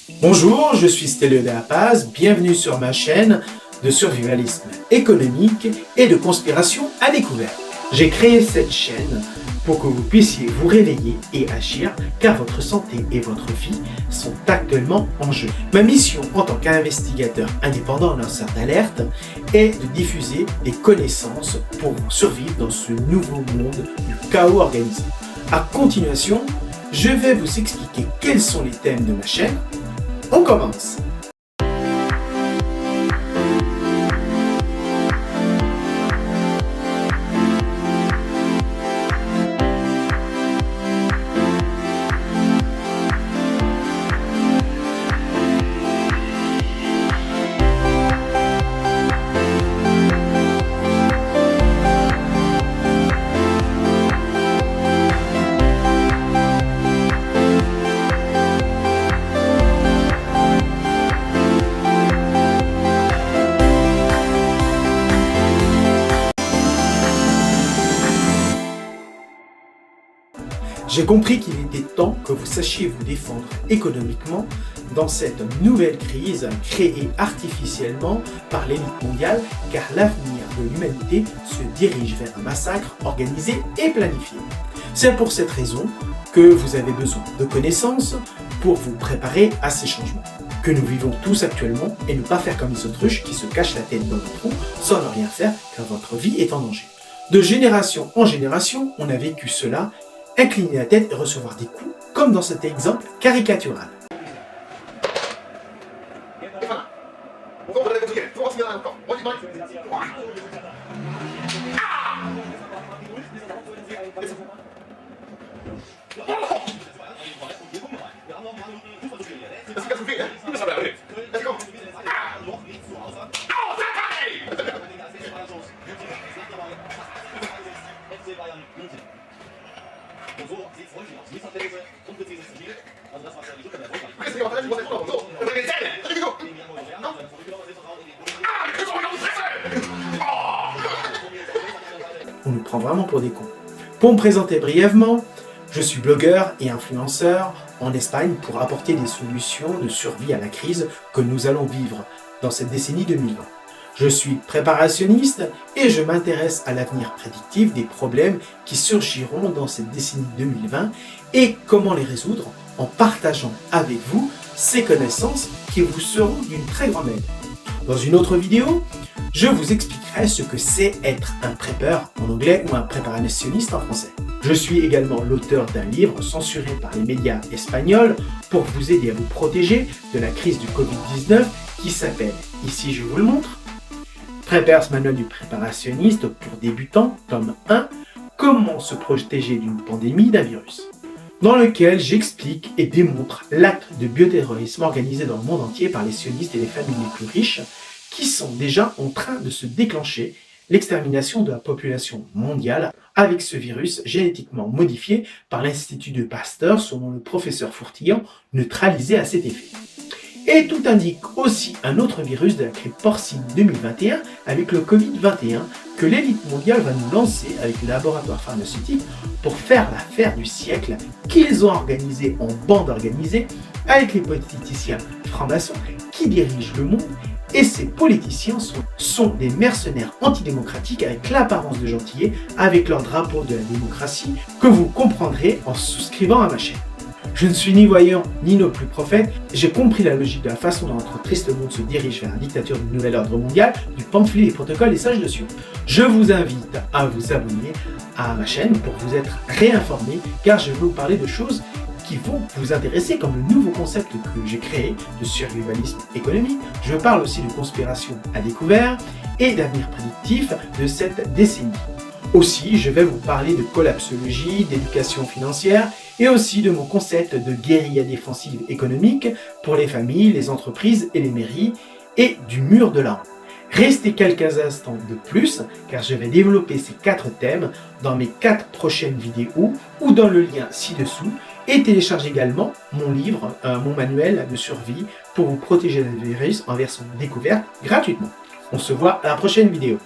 Bonjour, je suis Stelio de la Paz, bienvenue sur ma chaîne de survivalisme économique et de conspiration à découvert. J'ai créé cette chaîne pour que vous puissiez vous réveiller et agir car votre santé et votre vie sont actuellement en jeu. Ma mission en tant qu'investigateur indépendant en lanceur d'alerte est de diffuser des connaissances pour survivre dans ce nouveau monde du chaos organisé. A continuation, je vais vous expliquer quels sont les thèmes de ma chaîne. On commence! J'ai compris qu'il était temps que vous sachiez vous défendre économiquement dans cette nouvelle crise créée artificiellement par l'élite mondiale car l'avenir de l'humanité se dirige vers un massacre organisé et planifié. C'est pour cette raison que vous avez besoin de connaissances pour vous préparer à ces changements que nous vivons tous actuellement et ne pas faire comme les autruches qui se cachent la tête dans le trou sans ne rien faire car votre vie est en danger. De génération en génération, on a vécu cela, incliner la tête et recevoir des coups, comme dans cet exemple caricatural. On nous prend vraiment pour des cons. Pour me présenter brièvement, je suis blogueur et influenceur en Espagne pour apporter des solutions de survie à la crise que nous allons vivre dans cette décennie 2020. Je suis préparationniste et je m'intéresse à l'avenir prédictif des problèmes qui surgiront dans cette décennie 2020 et comment les résoudre en partageant avec vous ces connaissances qui vous seront d'une très grande aide. Dans une autre vidéo, je vous expliquerai ce que c'est être un prepper en anglais ou un préparationniste en français. Je suis également l'auteur d'un livre censuré par les médias espagnols pour vous aider à vous protéger de la crise du Covid-19 qui s'appelle, ici je vous le montre, Preppers Manuel du préparationniste pour débutants, tome 1, comment se protéger d'une pandémie d'un virus, dans lequel j'explique et démontre l'acte de bioterrorisme organisé dans le monde entier par les sionistes et les familles les plus riches qui sont déjà en train de se déclencher l'extermination de la population mondiale avec ce virus génétiquement modifié par l'Institut de Pasteur selon le professeur Fourtillant, neutralisé à cet effet. Et tout indique aussi un autre virus de la grippe porcine 2021 avec le Covid-21 que l'élite mondiale va nous lancer avec les laboratoires pharmaceutiques pour faire l'affaire du siècle qu'ils ont organisée en bande organisée avec les politiciens francs-maçons qui dirigent le monde et ces politiciens sont des mercenaires antidémocratiques avec l'apparence de gentillets avec leur drapeau de la démocratie que vous comprendrez en souscrivant à ma chaîne. Je ne suis ni voyant, ni non plus prophète, j'ai compris la logique de la façon dont notre triste monde se dirige vers la dictature du nouvel ordre mondial, du pamphlet des protocoles et sages de Sion. Je vous invite à vous abonner à ma chaîne pour vous être réinformé, car je vais vous parler de choses qui vont vous intéresser, comme le nouveau concept que j'ai créé de survivalisme économique. Je parle aussi de conspiration à découvert et d'avenir prédictif de cette décennie. Aussi, je vais vous parler de collapsologie, d'éducation financière et aussi de mon concept de guérilla défensive économique pour les familles, les entreprises et les mairies et du mur de la honte. Restez quelques instants de plus car je vais développer ces 4 thèmes dans mes 4 prochaines vidéos ou dans le lien ci-dessous et téléchargez également mon livre, mon manuel de survie pour vous protéger des virus en version découverte gratuitement. On se voit à la prochaine vidéo.